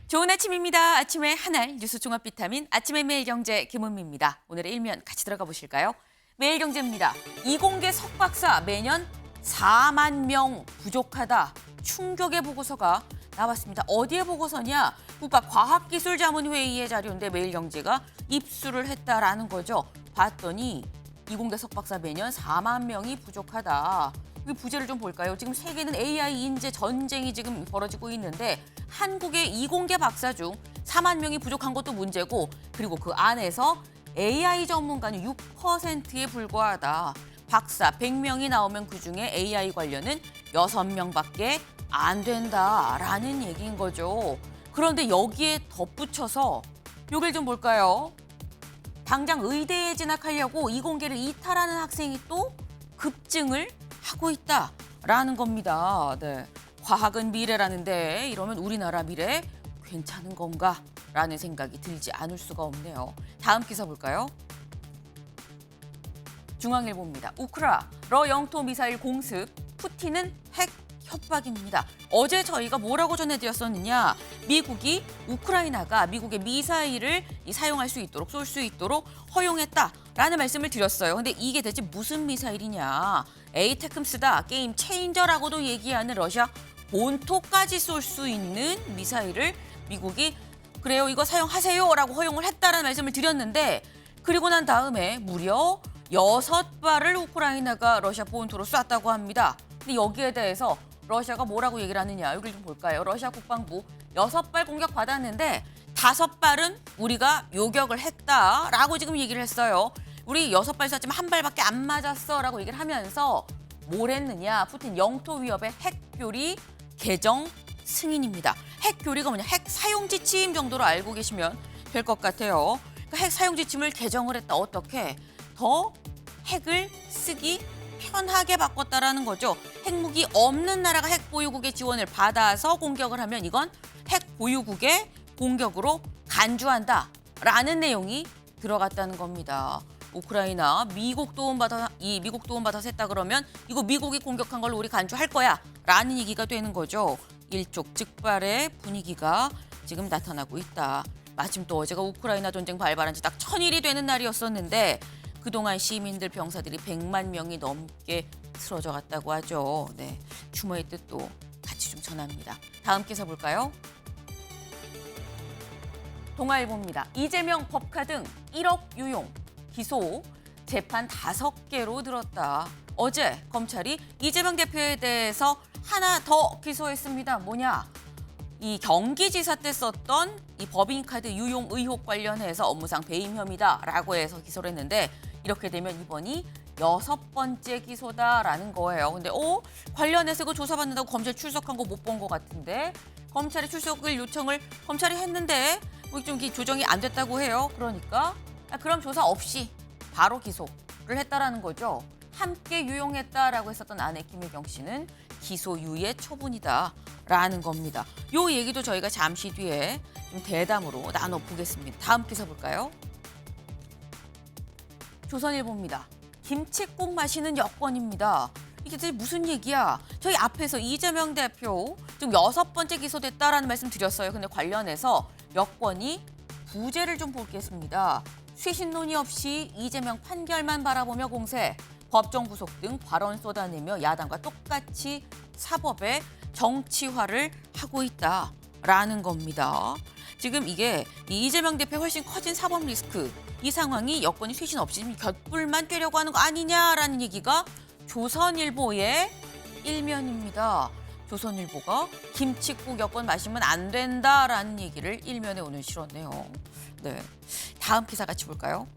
좋은 아침입니다. 아침에 한알 뉴스 종합 비타민 아침의 매일경제 김은미입니다. 오늘의 일면 같이 들어가 보실까요? 매일경제입니다. 이공계 석박사 매년 4만 명 부족하다. 충격의 보고서가 나왔습니다. 어디에 보고서냐? 국가과학기술자문회의의 자료인데 매일경제가 입수를 했다라는 거죠. 봤더니 이공계 석박사 매년 4만 명이 부족하다. 이 부제를 좀 볼까요? 지금 세계는 AI 인재 전쟁이 지금 벌어지고 있는데 한국의 이공계 박사 중 4만 명이 부족한 것도 문제고 그리고 그 안에서 AI 전문가는 6%에 불과하다. 박사 100명이 나오면 그중에 AI 관련은 6명밖에 안 된다라는 얘기인 거죠. 그런데 여기에 덧붙여서 요걸 좀 볼까요? 당장 의대에 진학하려고 이공계를 이탈하는 학생이 또 급증을 하고 있다라는 겁니다. 네. 과학은 미래라는데 이러면 우리나라 미래 괜찮은 건가? 라는 생각이 들지 않을 수가 없네요. 다음 기사 볼까요? 중앙일보입니다. 우크라 영토 미사일 공습, 푸틴은 핵 협박입니다. 어제 저희가 뭐라고 전해드렸었느냐? 미국이 우크라이나가 미국의 미사일을 사용할 수 있도록 쏠 수 있도록 허용했다라는 말씀을 드렸어요. 근데 이게 대체 무슨 미사일이냐? 에이테크스다 게임 체인저라고도 얘기하는 러시아 본토까지 쏠 수 있는 미사일을 미국이 그래요 이거 사용하세요라고 허용을 했다라는 말씀을 드렸는데 그리고 난 다음에 무려 6발을 우크라이나가 러시아 본토로 쐈다고 합니다. 근데 여기에 대해서 러시아가 뭐라고 얘기를 하느냐 여기를 좀 볼까요? 러시아 국방부 6발 공격받았는데 5발은 우리가 요격을 했다라고 지금 얘기를 했어요. 우리 6발 쐈지만 1발밖에 안 맞았어라고 얘기를 하면서 뭘 했느냐. 푸틴 영토 위협의 핵교리 개정 승인입니다. 핵교리가 뭐냐. 핵 사용 지침 정도로 알고 계시면 될 것 같아요. 그러니까 핵 사용 지침을 개정을 했다. 어떻게? 더 핵을 쓰기 편하게 바꿨다라는 거죠. 핵무기 없는 나라가 핵 보유국의 지원을 받아서 공격을 하면 이건 핵 보유국의 공격으로 간주한다라는 내용이 들어갔다는 겁니다. 우크라이나 미국 도움받아서 했다 그러면 이거 미국이 공격한 걸로 우리 간주할 거야라는 얘기가 되는 거죠. 일촉즉발의 분위기가 지금 나타나고 있다. 마침 또 어제가 우크라이나 전쟁 발발한 지 딱 1000일이 되는 날이었었는데 그동안 시민들 병사들이 100만 명이 넘게 쓰러져 갔다고 하죠. 네, 추모의 뜻도 같이 좀 전합니다. 다음 기사 볼까요? 동아일보입니다. 이재명 법카 등 1억 유용 기소 재판 5개로 늘었다. 어제 검찰이 이재명 대표에 대해서 하나 더 기소했습니다. 뭐냐? 이 경기지사 때 썼던 이 법인카드 유용 의혹 관련해서 업무상 배임 혐의다라고 해서 기소를 했는데 이렇게 되면 이번이 6번째 기소다라는 거예요. 근데 관련해서 이거 조사받는다고 검찰 출석한 거 못 본 것 같은데 검찰이 출석을 요청을 검찰이 했는데 좀 조정이 안 됐다고 해요. 그러니까 그럼 조사 없이 바로 기소를 했다라는 거죠. 함께 유용했다라고 했었던 아내 김혜경 씨는 기소유예 처분이다라는 겁니다. 요 얘기도 저희가 잠시 뒤에 좀 대담으로 나눠보겠습니다. 다음 기사 볼까요? 조선일보입니다. 김칫국 마시는 여권입니다. 이게 대체 무슨 얘기야? 저희 앞에서 이재명 대표 지금 6번째 기소됐다라는 말씀 드렸어요. 근데 관련해서 여권이 부제를 좀 보겠습니다. 쇄신 논의 없이 이재명 판결만 바라보며 공세, 법정 구속 등 발언 쏟아내며 야당과 똑같이 사법의 정치화를 하고 있다라는 겁니다. 지금 이게 이재명 대표의 훨씬 커진 사법 리스크, 이 상황이 여권이 쇄신 없이 곁불만 꿰려고 하는 거 아니냐라는 얘기가 조선일보의 일면입니다. 조선일보가 김칫국 여권 마시면 안 된다라는 얘기를 일면에 오늘 실었네요. 네, 다음 기사 같이 볼까요?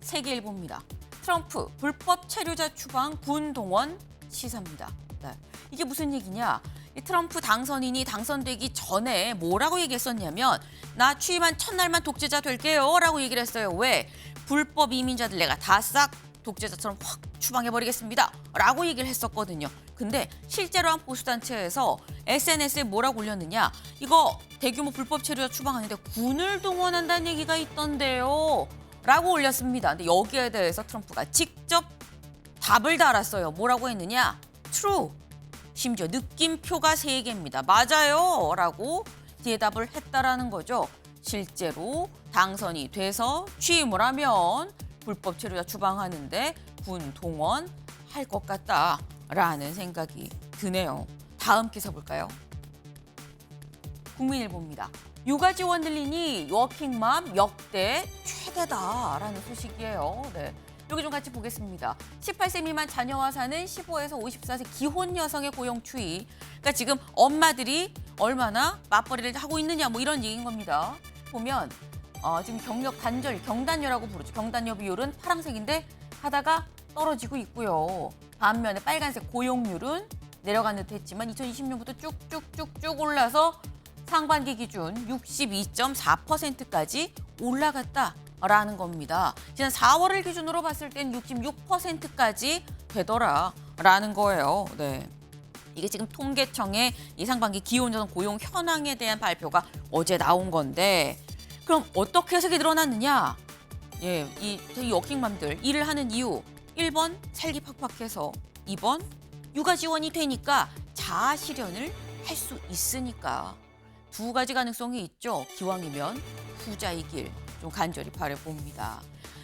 세계일보입니다. 트럼프 불법 체류자 추방 군 동원 시사입니다. 네, 이게 무슨 얘기냐? 이 트럼프 당선인이 당선되기 전에 뭐라고 얘기했었냐면 나 취임한 첫날만 독재자 될게요 라고 얘기를 했어요. 왜? 불법 이민자들 내가 다 싹 독재자처럼 확 추방해버리겠습니다 라고 얘기를 했었거든요. 근데 실제로 한 보수단체에서 SNS에 뭐라고 올렸느냐. 이거 대규모 불법 체류자 추방하는데 군을 동원한다는 얘기가 있던데요 라고 올렸습니다. 근데 여기에 대해서 트럼프가 직접 답을 달았어요. 뭐라고 했느냐. True. 심지어 느낌표가 3개입니다. 맞아요 라고 대답을 했다라는 거죠. 실제로 당선이 돼서 취임을 하면 불법 체류자 추방하는데 군 동원할 것 같다라는 생각이 드네요. 다음 기사 볼까요? 국민일보입니다. 육아 지원 늘리니 워킹맘 역대 최대다라는 소식이에요. 네. 여기 좀 같이 보겠습니다. 18세 미만 자녀와 사는 15에서 54세 기혼 여성의 고용 추이. 그러니까 지금 엄마들이 얼마나 맞벌이를 하고 있느냐 뭐 이런 얘기인 겁니다. 보면 지금 경력 단절, 경단녀라고 부르죠. 경단녀 비율은 파란색인데 하다가 떨어지고 있고요. 반면에 빨간색 고용률은 내려가는 듯 했지만 2020년부터 쭉쭉쭉쭉 올라서 상반기 기준 62.4%까지 올라갔다라는 겁니다. 지난 4월을 기준으로 봤을 땐 66%까지 되더라라는 거예요. 네. 이게 지금 통계청의 이 상반기 기혼 고용 현황에 대한 발표가 어제 나온 건데 그럼 어떻게 해석이 늘어났느냐? 예, 이 워킹맘들 일을 하는 이유 1번 살기 팍팍해서 2번 육아 지원이 되니까 자아 실현을 할 수 있으니까 두 가지 가능성이 있죠. 기왕이면 후자이길 좀 간절히 바라봅니다.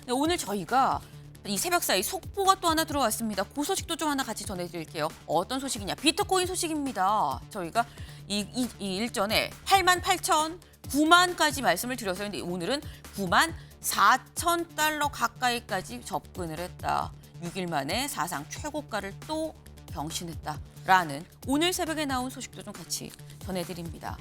네, 오늘 저희가 이 새벽 사이 속보가 또 하나 들어왔습니다. 그 소식도 좀 하나 같이 전해드릴게요. 어떤 소식이냐? 비트코인 소식입니다. 저희가 이 일전에 8만 8천, 9만까지 말씀을 드렸어요. 근데 오늘은 9만 4천 달러 가까이까지 접근을 했다. 6일 만에 사상 최고가를 또 경신했다라는 오늘 새벽에 나온 소식도 좀 같이 전해드립니다.